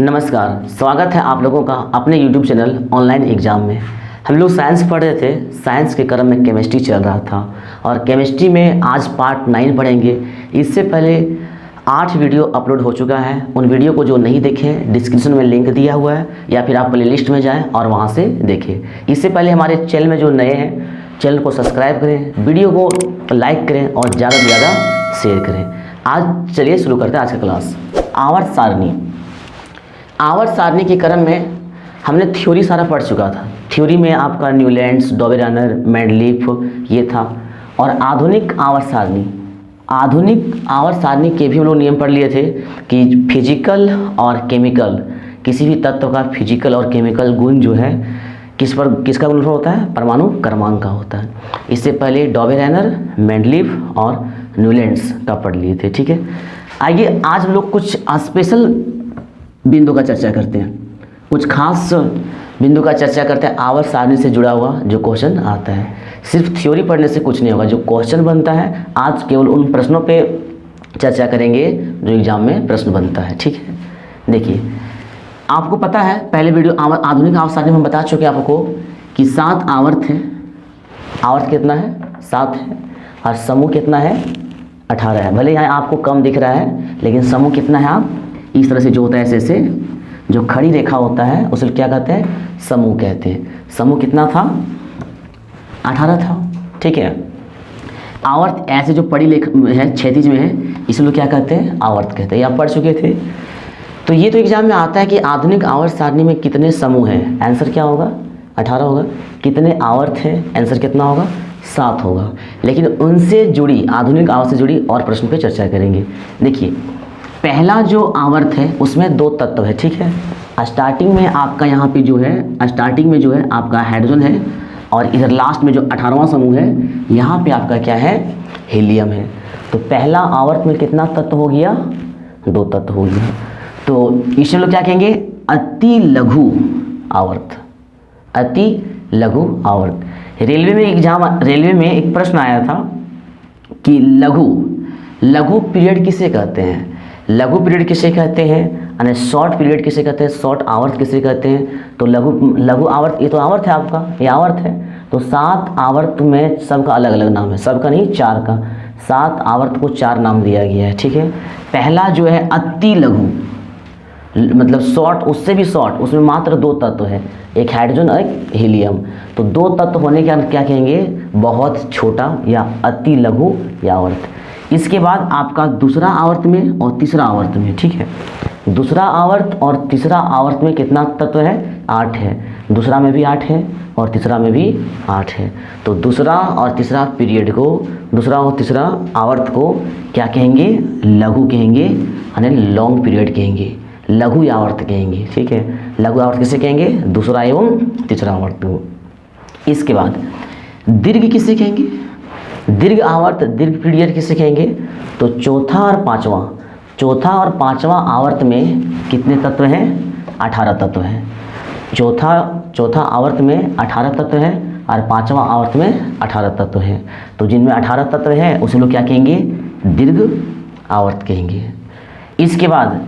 नमस्कार, स्वागत है आप लोगों का अपने YouTube चैनल ऑनलाइन एग्ज़ाम में। हम लोग साइंस पढ़ रहे थे, साइंस के क्रम में केमिस्ट्री चल रहा था और केमिस्ट्री में आज पार्ट 9 पढ़ेंगे। इससे पहले 8 वीडियो अपलोड हो चुका है। उन वीडियो को जो नहीं देखे डिस्क्रिप्शन में लिंक दिया हुआ है या फिर आप प्लेलिस्ट में जाएँ और वहाँ से देखें। इससे पहले हमारे चैनल में जो नए हैं चैनल को सब्सक्राइब करें, वीडियो को लाइक करें और ज़्यादा से ज़्यादा शेयर करें। आज चलिए शुरू करते हैं आज का क्लास। आवर्त सारणी। आवर्त सारणी के क्रम में हमने थ्योरी सारा पढ़ चुका था। थ्योरी में आपका न्यूलैंड्स, डॉबेरानर, मेंडलीफ ये था। और आधुनिक आवर्त सारणी, आधुनिक आवर्त सारणी के भी हम लोग नियम पढ़ लिए थे कि फिजिकल और केमिकल, किसी भी तत्व का फिजिकल और केमिकल गुण जो है किसका गुणनफल होता है? परमाणु क्रमांक का होता है। इससे पहले डॉबेरानर, मेंडलीफ और न्यूलैंड्स का पढ़ लिए थे। ठीक है, आइए आज हम लोग कुछ स्पेशल बिंदु का चर्चा करते हैं, कुछ खास बिंदु का चर्चा करते हैं। आवर्त सारणी से जुड़ा हुआ जो क्वेश्चन आता है, सिर्फ थ्योरी पढ़ने से कुछ नहीं होगा। जो क्वेश्चन बनता है आज केवल उन प्रश्नों पे चर्चा करेंगे जो एग्जाम में प्रश्न बनता है। ठीक है, देखिए आपको पता है पहले वीडियो आधुनिक आवर्त सारणी में हम बता चुके आपको कि 7 आवर्त है। आवर्त कितना है? 7 है। और समूह कितना है? 18 है। भले यहाँ आपको कम दिख रहा है लेकिन समूह कितना है? आप इस तरह से जो होता है ऐसे जो खड़ी रेखा होता है उसे क्या कहते हैं? समूह कहते हैं। समूह कितना था? 18 था। ठीक है, आवर्त ऐसे जो पड़ी है क्षैतिज में है इसे लोग क्या कहते हैं? आवर्त कहते हैं। ये आप पढ़ चुके थे। तो ये तो एग्जाम में आता है कि आधुनिक आवर्त सारणी में कितने समूह हैं? आंसर क्या होगा? 18 होगा। कितने आवर्त हैं? आंसर कितना होगा? 7 होगा। लेकिन उनसे जुड़ी, आधुनिक आवर्त से जुड़ी और प्रश्न पे चर्चा करेंगे। देखिए पहला जो आवर्त है उसमें 2 तत्व है। ठीक है, स्टार्टिंग में आपका यहाँ पे जो है, स्टार्टिंग में जो है आपका हाइड्रोजन है और इधर लास्ट में जो 18वां समूह है यहाँ पे आपका क्या है? हीलियम है। तो पहला आवर्त में कितना तत्व हो गया? 2 तत्व हो गया। तो इसे लोग क्या कहेंगे? अति लघु आवर्त। अति लघु आवर्त। रेलवे में एक प्रश्न आया था कि लघु पीरियड किसे कहते हैं? लघु पीरियड किसे कहते हैं? यानी शॉर्ट पीरियड किसे कहते हैं? शॉर्ट आवर्त किसे कहते हैं? तो लघु आवर्त, ये तो आवर्त है आपका, ये आवर्त है। तो 7 आवर्त में सबका अलग अलग नाम है, सबका नहीं 4 का। 7 आवर्त को 4 नाम दिया गया है। ठीक है, पहला जो है अति लघु, मतलब शॉर्ट, उससे भी शॉर्ट, उसमें मात्र 2 तत्व है, एक हाइड्रोजन और एक हीलियम। तो 2 तत्व होने के क्या कहेंगे? बहुत छोटा या अति लघु या आवर्त। इसके बाद आपका दूसरा आवर्त में और तीसरा आवर्त में, ठीक है, दूसरा आवर्त और तीसरा आवर्त में कितना तत्व है? 8 है। दूसरा में भी 8 है और तीसरा में भी 8 है। तो दूसरा और तीसरा पीरियड को, दूसरा और तीसरा आवर्त को क्या कहेंगे? लघु कहेंगे, यानी लॉन्ग पीरियड कहेंगे, लघु आवर्त कहेंगे। ठीक है, लघु आवर्त किसे कहेंगे? दूसरा एवं तीसरा आवर्त को। इसके बाद दीर्घ किसे कहेंगे? दीर्घ आवर्त, दीर्घ पीरियड किसे कहेंगे? तो चौथा और पांचवा आवर्त में कितने तत्व हैं? 18 तत्व हैं। चौथा आवर्त में 18 तत्व हैं और पांचवा आवर्त में 18 तत्व हैं। तो जिनमें 18 तत्व हैं उसे लोग क्या कहेंगे? दीर्घ आवर्त कहेंगे। इसके बाद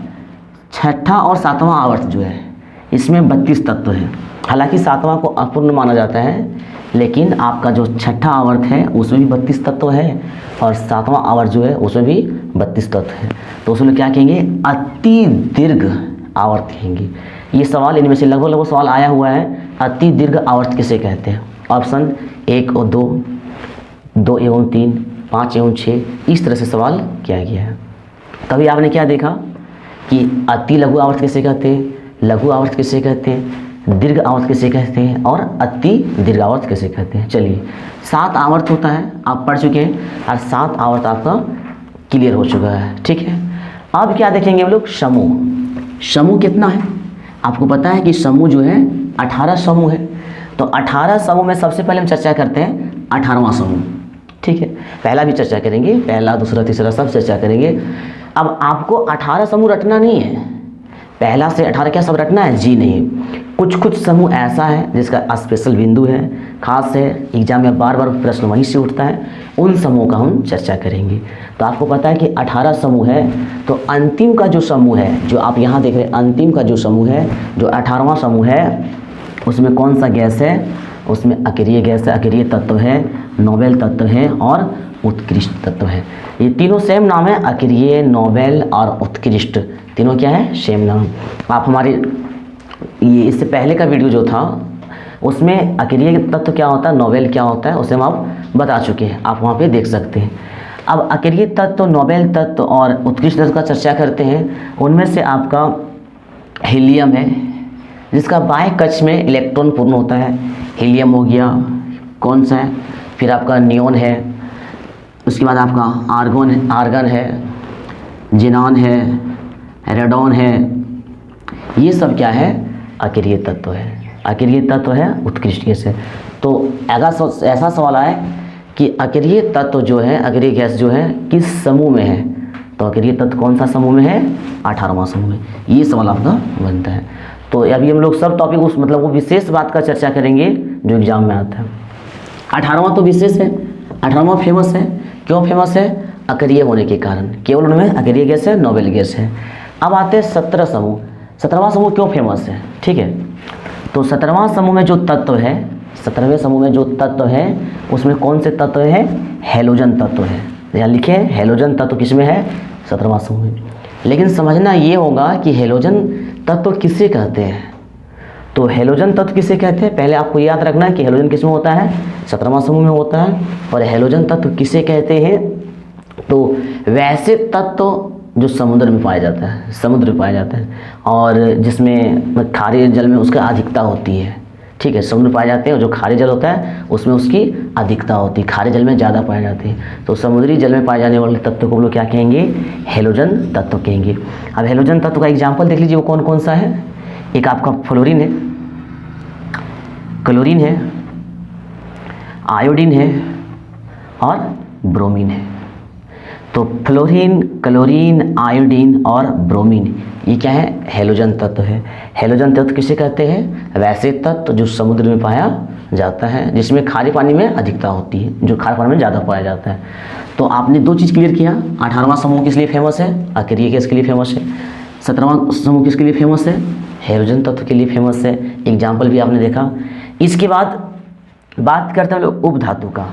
छठा और 7वां आवर्त जो है इसमें 32 तत्व हैं। हालांकि 7वां को अपूर्ण माना जाता है, लेकिन आपका जो छठा आवर्त है उसमें भी 32 तत्व है और 7वां आवर्त जो है उसमें भी 32 तत्व है। तो उसमें क्या कहेंगे? अति दीर्घ आवर्त कहेंगे। ये सवाल इनमें से लगभग सवाल आया हुआ है। अति दीर्घ आवर्त किसे कहते हैं? ऑप्शन 1 और 2, 2 एवं 3, 5 एवं 6, इस तरह से सवाल किया गया है। तभी आपने क्या देखा कि अति लघु आवर्त किसे कहते हैं, लघु आवर्त किसे कहते हैं, दीर्घ आवर्त किसे कहते हैं और अति दीर्घ आवर्त किसे कहते हैं। चलिए 7 आवर्त होता है, आप पढ़ चुके हैं और 7 आवर्त आपका क्लियर हो चुका है। ठीक है, अब क्या देखेंगे हम लोग? समूह। समूह कितना है? आपको पता है कि समूह जो है 18 समूह है। तो 18 समूह में सबसे पहले हम चर्चा करते हैं 18वां समूह। ठीक है, पहला भी चर्चा करेंगे, पहला दूसरा तीसरा सब चर्चा करेंगे। अब आपको 18 समूह रटना नहीं है, पहला से 18 क्या सब रटना है? जी नहीं। कुछ समूह ऐसा है जिसका स्पेशल बिंदु है, खास है, एग्जाम में बार बार प्रश्न वहीं से उठता है, उन समूह का हम चर्चा करेंगे। तो आपको पता है कि 18 समूह है, तो अंतिम का जो समूह है, जो आप यहाँ देख रहे हैं, अंतिम का जो समूह है, जो 18वां समूह है, उसमें कौन सा गैस है? उसमें अक्रिय गैस है, अक्रिय तत्व है, नोबेल तत्व है और उत्कृष्ट तत्व है। ये तीनों सेम नाम है, अक्रिय, नोबेल और उत्कृष्ट, तीनों क्या है? सेम नाम। आप हमारे ये इससे पहले का वीडियो जो था उसमें अक्रिय तत्व क्या होता है, नोबेल क्या होता है, उसे हम आप बता चुके हैं, आप वहाँ पे देख सकते हैं। अब अक्रिय तत्व, नोबेल तत्व और उत्कृष्ट तत्व का चर्चा करते हैं। उनमें से आपका हीलियम है, जिसका बाएं कक्ष में इलेक्ट्रॉन पूर्ण होता है, हीलियम हो गया। कौन सा है? फिर आपका नियोन है, उसके बाद आपका आर्गन है, जिनान है, रेडॉन है। ये सब क्या है? अक्रिय तत्व है। अक्रिय तत्व है, उत्कृष्ट गैस है। तो ऐसा सवाल आए कि अक्रिय तत्व जो है, अक्रिय गैस जो है, किस समूह में है? तो अक्रिय तत्व कौन सा समूह में है? 18वां समूह में। ये सवाल आपका बनता है। तो अभी हम लोग सब टॉपिक उस मतलब वो विशेष बात का चर्चा करेंगे जो एग्जाम में आता है। 18वां तो विशेष है, 18वां फेमस है। क्यों फेमस है? अक्रिय होने के कारण, केवल उनमें अक्रिय गैस है, नोबेल गैस है। अब आते हैं 17 समूह। 17वां समूह क्यों फेमस है? ठीक है, तो 17वां समूह में जो तत्व है, 17वें समूह में जो तत्व है, उसमें कौन से तत्व है? हैलोजन तत्व है। यहाँ लिखे हैं हैलोजन तत्व किसमें है? 17वां समूह में। लेकिन समझना ये होगा कि हैलोजन तत्व किसे कहते हैं। तो हैलोजन तत्व किसे कहते हैं, पहले आपको याद रखना है कि हैलोजन किस में होता है? 17वां समूह में होता है। और हैलोजन तत्व किसे कहते हैं? तो वैसे तत्व जो समुद्र में पाया जाता है, समुद्र में पाया जाता है, और जिसमें खारे जल में उसका अधिकता होती है। ठीक है, समुद्र पाए जाते हैं और जो खारे जल होता है उसमें उसकी अधिकता होती है, खारे जल में ज़्यादा पाए जाते हैं। तो समुद्री जल में पाए जाने वाले तत्व को हम लोग क्या कहेंगे? हैलोजन तत्व कहेंगे। अब हैलोजन तत्व का एग्जाम्पल देख लीजिए, वो कौन कौन सा है। एक आपका फ्लोरीन है, क्लोरीन है, आयोडीन है और ब्रोमीन है। तो फ्लोरीन, क्लोरीन, आयोडीन और ब्रोमीन, ये क्या है? हैलोजन तत्व है। हैलोजन तत्व किसे कहते हैं? वैसे तत्व जो समुद्र में पाया जाता है, जिसमें खारे पानी में अधिकता होती है, जो खारे पानी में ज़्यादा पाया जाता है। तो आपने दो चीज़ क्लियर किया। 18वां समूह किस लिए फेमस है? अक्रिय गैस के लिए फेमस है। 17वां समूह किसके लिए फेमस है? हैलोजन तत्व के लिए फेमस है। एग्जाम्पल भी आपने देखा। इसके बाद बात करते हैं लोग उपधातु का।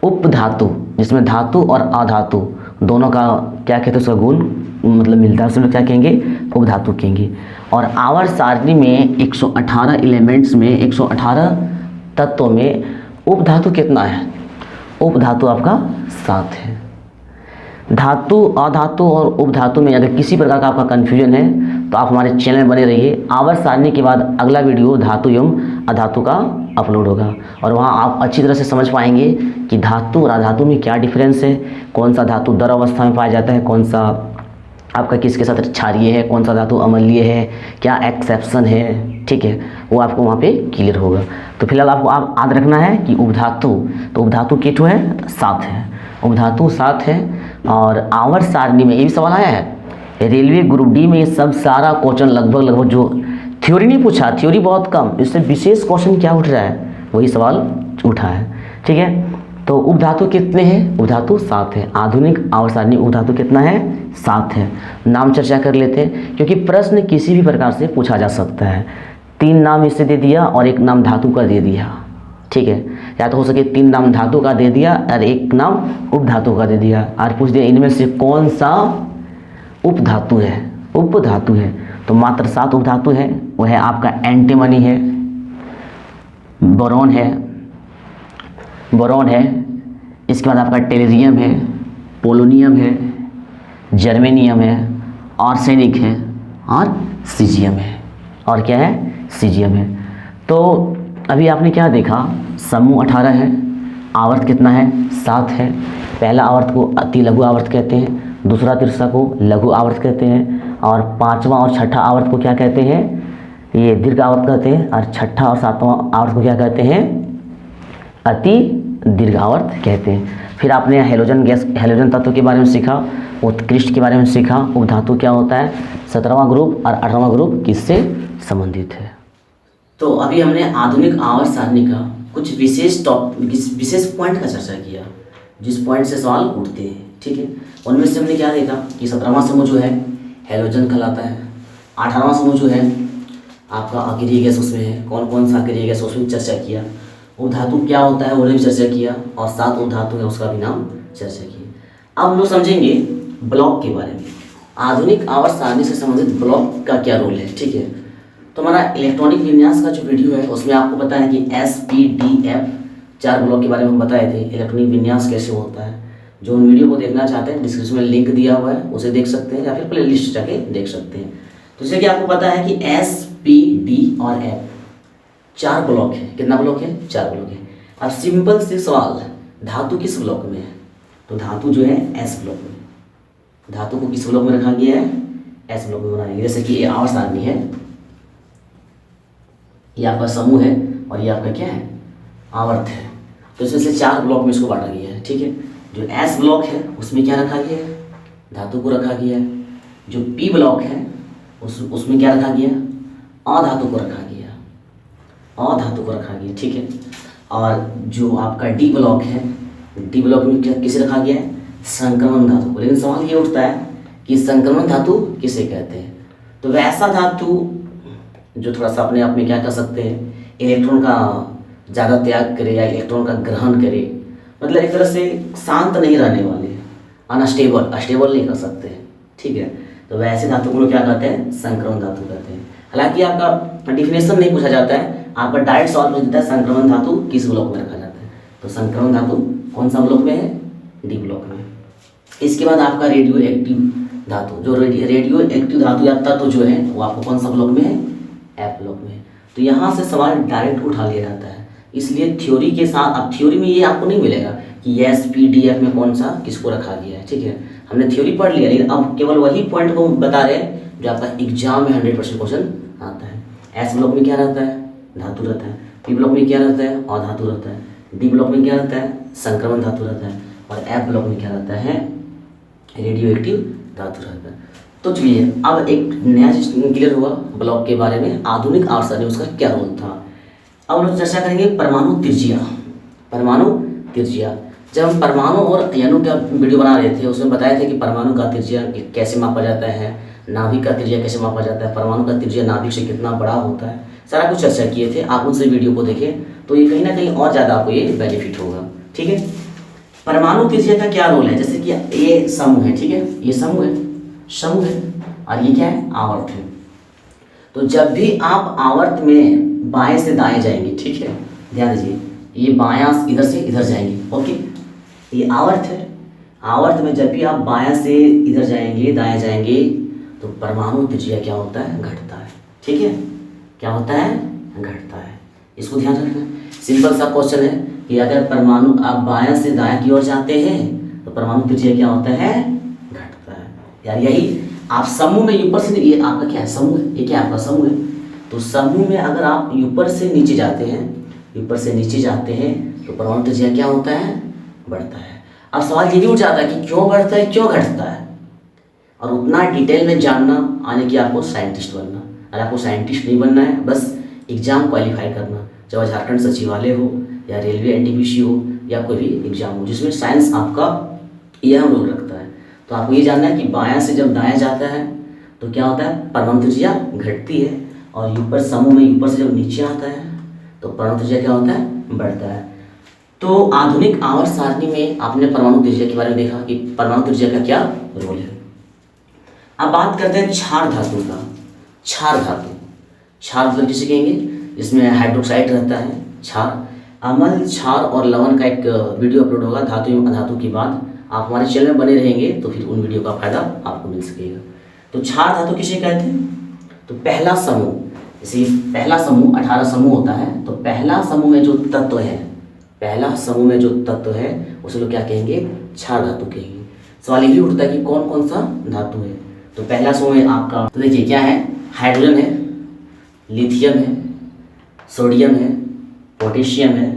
उपधातु, जिसमें धातु और अधातु दोनों का क्या कहते हैं, उसका गुण मतलब मिलता है, उसमें क्या कहेंगे? उपधातु कहेंगे। और आवर्त सारणी में 118 एलिमेंट्स में 118 तत्वों में उपधातु कितना है? उपधातु आपका 7 है। धातु, अधातु और उपधातु में अगर किसी प्रकार का आपका कन्फ्यूजन है तो आप हमारे चैनल में बने रहिए। आवर्त सारणी के बाद अगला वीडियो धातु एवं अधातु का अपलोड होगा, और वहाँ आप अच्छी तरह से समझ पाएंगे कि धातु और अधातु में क्या डिफरेंस है, कौन सा धातु द्रव अवस्था में पाया जाता है, कौन सा आपका किसके साथ क्षारीय है, कौन सा धातु अम्लीय है, क्या एक्सेप्शन है। ठीक है, वो आपको वहाँ पे क्लियर होगा। तो फिलहाल आपको आप याद रखना है कि उपधातु, तो उपधातु कितु है? 7 है। उपधातु 7 है। और आवर्त सारणी में ये भी सवाल आया है, रेलवे ग्रुप डी में ये सब सारा क्वेश्चन लगभग जो थ्योरी नहीं पूछा, थ्योरी बहुत कम, इससे विशेष क्वेश्चन क्या उठ रहा है, वही सवाल उठा है। ठीक है, तो उपधातु कितने हैं? उपधातु 7 है। आधुनिक आवर्त सारणी उपधातु कितना है? 7 है। नाम चर्चा कर लेते हैं, क्योंकि प्रश्न किसी भी प्रकार से पूछा जा सकता है। 3 नाम इससे दे दिया और 1 नाम धातु का दे दिया। ठीक है, या तो हो सके 3 नाम धातु का दे दिया और 1 नाम उपधातु का दे दिया, और पूछ दिया इनमें से कौन सा उपधातु है? उपधातु है। तो मात्र 7 उपधातु है। वह है आपका एंटीमनी है, बोरॉन है, इसके बाद आपका टेरियम है, पोलोनियम है, जर्मेनियम है, आर्सेनिक है और सीजियम है। और क्या है? सीजियम है। तो अभी आपने क्या देखा? समूह 18 है, आवर्त कितना है? 7 है। पहला आवर्त को अति लघु आवर्त कहते हैं, दूसरा तीसरा को लघु आवर्त कहते हैं, और 5वां और 6ठा आवर्त को क्या कहते हैं? ये दीर्घ आवर्त कहते हैं, और 6ठा और 7वां आवर्त को क्या कहते हैं? अति दीर्घ आवर्त कहते हैं। फिर आपने हैलोजन गैस, हैलोजन तत्व के बारे में सीखा, उत्कृष्ट के बारे में सीखा, उपधातु क्या होता है, 17वां ग्रुप और 18वां ग्रुप किससे संबंधित है। तो अभी हमने आधुनिक आवर्त सारणी का कुछ विशेष पॉइंट का चर्चा किया, जिस पॉइंट से सवाल उठते हैं। ठीक है, उनमें से हमने क्या देखा कि 17वां समूह जो है हैलोजन कहलाता है, 18वां समूह जो है आपका अकेरिय गैस उसमें है, कौन कौन सा अकेरिय गैस उसमें चर्चा किया, उपधातु क्या होता है उन्हें भी चर्चा किया, और 7 उपधातु है उसका भी नाम चर्चा किया। अब हम लोग समझेंगे ब्लॉक के बारे में, आधुनिक आवर्त सारणी से संबंधित ब्लॉक का क्या रोल है। ठीक है, तो हमारा इलेक्ट्रॉनिक विन्यास का जो वीडियो है उसमें आपको पता है कि SPDF 4 ब्लॉक के बारे में हम बताए थे, इलेक्ट्रॉनिक विन्यास कैसे होता है। जो उन वीडियो को देखना चाहते हैं डिस्क्रिप्शन में लिंक दिया हुआ है, उसे देख सकते हैं या फिर प्ले लिस्ट जाके देख सकते हैं। तो जैसे कि आपको पता है कि SPD और F 4 ब्लॉक है। कितना ब्लॉक है? 4 ब्लॉक है। अब सिंपल से सवाल, धातु किस ब्लॉक में है? तो धातु जो है S ब्लॉक में। धातु को किस ब्लॉक में रखा गया है? S ब्लॉक में बनाएंगे। जैसे कि ये आवर्त सारणी है, ये आपका समूह है और ये आपका क्या है? आवर्त है। तो इसमें से 4 ब्लॉक में इसको बांटा गया है। ठीक है, जो S ब्लॉक है उसमें क्या रखा गया है? धातु को रखा गया है। जो P ब्लॉक है उसमें क्या रखा गया? अधातु को रखा गया, अधातु को रखा गया। ठीक है, और जो आपका D ब्लॉक है, D ब्लॉक में क्या किसे रखा गया है? संक्रमण धातु को। लेकिन सवाल ये उठता है कि संक्रमण धातु किसे कहते हैं? तो वैसा धातु जो थोड़ा सा अपने आप में क्या कर सकते हैं, इलेक्ट्रॉन का ज़्यादा त्याग करे या इलेक्ट्रॉन का ग्रहण करे, मतलब एक तरह से शांत नहीं रहने वाले, अनस्टेबल नहीं कर सकते। ठीक है, तो वैसे धातु को क्या कहते हैं? संक्रमण धातु कहते हैं। हालांकि आपका डिफिनेशन नहीं पूछा जाता है, आपका डायरेक्ट सवाल पूछ देता है संक्रमण धातु किस ब्लॉक में रखा जाता है। तो संक्रमण धातु कौन सा ब्लॉक में है? D ब्लॉक में। इसके बाद आपका रेडियो एक्टिव धातु, जो रेडियो एक्टिव धातु या तत्व जो है वो आपको कौन सा ब्लॉक में है? F ब्लॉक में। तो यहाँ से सवाल डायरेक्ट उठा लिया जाता है, इसलिए थ्योरी के साथ, अब थ्योरी में ये आपको नहीं मिलेगा कि SPDF में कौन सा किसको रखा गया है। ठीक है, हमने थ्योरी पढ़ लिया, लेकिन अब केवल वही पॉइंट को बता रहे हैं जो आपका एग्जाम में 100% क्वेश्चन आता है। S ब्लॉक में क्या रहता है? धातु रहता है। P ब्लॉक में क्या रहता है? अधातु रहता है। D ब्लॉक में क्या रहता है? संक्रमण धातु रहता है। और F ब्लॉक में क्या रहता है? रेडियो एक्टिव धातु रहता है। तो चलिए अब एक नया चीज क्लियर हुआ ब्लॉक के बारे में, आधुनिक आवर्त सारणी उसका क्या रोल था। अब हम लोग चर्चा करेंगे परमाणु त्रिज्या। परमाणु त्रिज्या, जब हम परमाणु और अणु का वीडियो बना रहे थे उसमें बताए थे कि परमाणु का त्रिज्या कैसे मापा जाता है, नाभिक का त्रिज्या कैसे मापा जाता है, परमाणु का त्रिज्या नाभिक से कितना बड़ा होता है, सारा कुछ चर्चा किए थे। आप उनसे वीडियो को देखें तो ये कहीं ना कहीं और ज़्यादा आपको ये बेनिफिट होगा। ठीक है, परमाणु त्रिज्या का क्या रोल है? जैसे कि ये समूह है, ठीक है, ये समूह है और ये क्या है? आवर्त है। तो जब भी आप आवर्त में बाएं से दाएं जाएंगे, ठीक है, ध्यान दीजिए, ये बायां इधर से इधर जाएंगे। ओके, ये आवर्त है। आवर्त में जब भी आप बायां से इधर जाएंगे, दाएं जाएंगे, तो परमाणु त्रिज्या क्या होता है? घटता है। ठीक है, क्या होता है? घटता है। इसको ध्यान रखना। सिंपल सा क्वेश्चन है कि अगर परमाणु आप बायां से दाएं की ओर जाते हैं तो परमाणु त्रिज्या क्या होता है? घटता है। यार यही आप समूह में ऊपर से, ये आपका क्या है? समूह है। ये क्या आपका समूह है? तो समूह में अगर आप ऊपर से नीचे जाते हैं, ऊपर से नीचे जाते हैं तो परमाणु त्रिज्या क्या होता है? बढ़ता है। अब सवाल ये भी उठ जाता है कि क्यों बढ़ता है, क्यों घटता है, और उतना डिटेल में जानना आने की आपको साइंटिस्ट बनना। अगर आपको साइंटिस्ट नहीं बनना है, बस एग्जाम क्वालिफाई करना, चाहे झारखंड सचिवालय हो या रेलवे NTPC हो या कोई भी एग्जाम हो जिसमें साइंस आपका यह रोल रखता है, तो आपको ये जानना है कि बायां से जब दायां जाता है तो क्या होता है? परमाणु त्रिज्या घटती है। और ऊपर समूह में ऊपर से जब नीचे आता है तो परमाणु त्रिज्या क्या होता है? बढ़ता है। तो आधुनिक आवर्त सारणी में आपने परमाणु त्रिज्या के बारे में देखा कि परमाणु त्रिज्या का क्या रोल है। अब बात करते हैं क्षार धातु का। क्षार धातु, क्षार मतलब किसे कहेंगे? जिसमें हाइड्रोक्साइड रहता है, क्षार। अम्ल, क्षार और लवण का एक वीडियो अपलोड होगा धातु एवं अधातु की बात। आप हमारे चैनल में बने रहेंगे तो फिर उन वीडियो का फायदा आपको मिल सकेगा। तो क्षार धातु किसे कहते हैं? तो पहला समूह, जैसे पहला समूह 18 समूह होता है, तो पहला समूह में जो तत्व है, पहला समूह में जो तत्व है उसे लोग क्या कहेंगे? क्षार धातु कहेंगे। सवाल ये भी उठता है कि कौन कौन सा धातु है। तो पहला समूह है आपका, तो देखिए क्या है? हाइड्रोजन है, लिथियम है, सोडियम है, पोटेशियम है,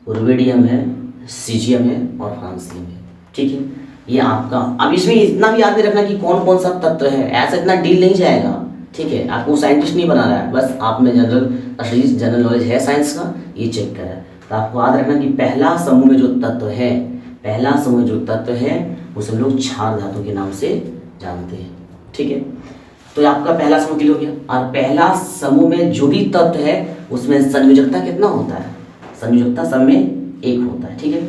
रुबिडियम है, सीजियम है और फ्रांसियम है। ठीक है, ये आपका। अब इसमें इतना भी याद नहीं रखना कि कौन कौन सा तत्व है, ऐसा इतना डील नहीं जाएगा। ठीक है, आपको साइंटिस्ट नहीं बना रहा है, बस आप में जनरल नॉलेज है साइंस का, ये चेक कर रहा है। तो आपको याद रखना कि पहला समूह में जो तत्व है, पहला समूह जो तत्व है उसे हम लोग क्षार धातु के नाम से जानते हैं। ठीक है, तो आपका पहला समूह क्लियर हो गया। और पहला समूह में जो भी तत्व है उसमें संयोजकता कितना होता है? संयोजकता सब में एक होता है। ठीक है,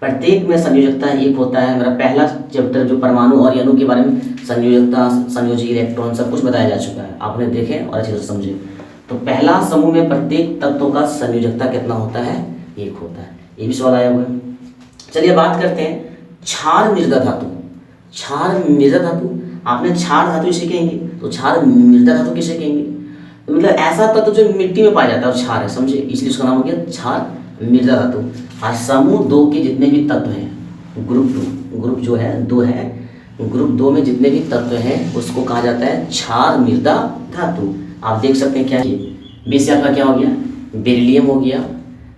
प्रत्येक में संयोजकता एक होता है। मेरा पहला चैप्टर जो परमाणु और अणु के बारे में संयोजकता, संयोजी इलेक्ट्रॉन सब कुछ बताया जा चुका है, आपने देखे और अच्छे से समझे। तो पहला समूह में प्रत्येक तत्वों का संयोजकता कितना होता है? एक होता है। ये भी सवाल आया हुआ है। चलिए बात करते हैं क्षार मृदा धातु। क्षार मृदा धातु, आपने क्षार धातु सीखेंगे तो क्षार मृदा धातु किसे कहेंगे? तो मतलब ऐसा तत्व जो मिट्टी में पाया जाता है और क्षार है, समझे, इसलिए उसका नाम हो गया क्षार मृदा धातु। और समूह 2 के जितने भी तत्व हैं, ग्रुप जो है 2 है, ग्रुप 2 में जितने भी तत्व हैं उसको कहा जाता है क्षार मृदा धातु। आप देख सकते हैं क्या है, बेस आपका क्या हो गया? बेरिलियम हो गया,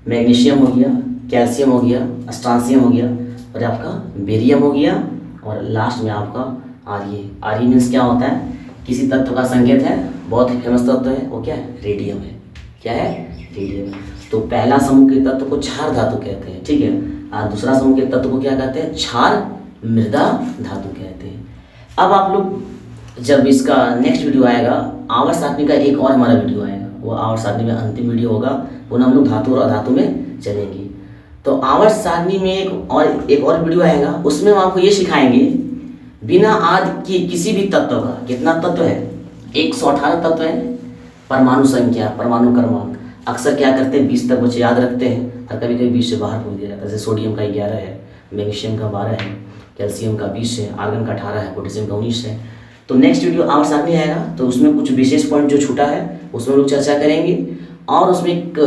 मैग्नीशियम हो गया, कैल्शियम हो गया, स्ट्रांसियम हो गया, और आपका बेरियम हो गया, और लास्ट में आपका आर्य। आर्य मीन्स क्या होता है? किसी तत्व का संकेत है, बहुत ही फेमस तत्व है, वो क्या है? रेडियम है। क्या है? रेडियम है। तो पहला समूह के तत्व को क्षार धातु कहते हैं। ठीक है, और दूसरा समूह के तत्व को क्या कहते हैं? क्षार मृदा धातु कहते हैं। अब आप लोग जब इसका नेक्स्ट वीडियो आएगा, आवर्त सारणी का एक और हमारा वीडियो आएगा, वो आवर्त सारणी में अंतिम वीडियो होगा, पुनः हम लोग धातु और अधातु में चलेंगे। तो आवर्त सारणी में एक और वीडियो आएगा, उसमें हम आपको ये सिखाएंगे बिना आदि के किसी भी तत्व का, कितना तत्व है? 118 तत्व है। परमाणु संख्या, परमाणु क्रमांक अक्सर क्या करते हैं 20 तक बच्चे याद रखते हैं, और कभी कभी 20 से बाहर पूछ दिया जाता है। जैसे सोडियम का 11 है, मैग्नीशियम का 12 है, कैल्शियम का 20 है, आर्गन का 18 है, पोटेशियम का 19 है। तो नेक्स्ट वीडियो आवर्त सारणी आएगा, तो उसमें कुछ विशेष पॉइंट जो छूटा है उसमें लोग चर्चा करेंगे, और उसमें एक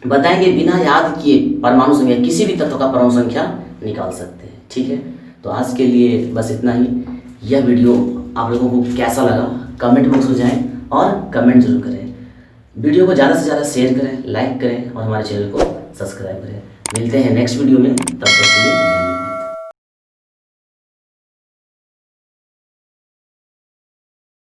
बताएंगे बिना याद किए परमाणु संख्या, किसी भी तत्व का परमाणु संख्या निकाल सकते हैं। ठीक है, तो आज के लिए बस इतना ही। यह वीडियो आप लोगों को कैसा लगा कमेंट बॉक्स में जाएं और कमेंट जरूर करें। वीडियो को ज़्यादा से ज़्यादा शेयर करें, लाइक करें, और हमारे चैनल को सब्सक्राइब करें। मिलते हैं नेक्स्ट वीडियो में, तब तक के लिए।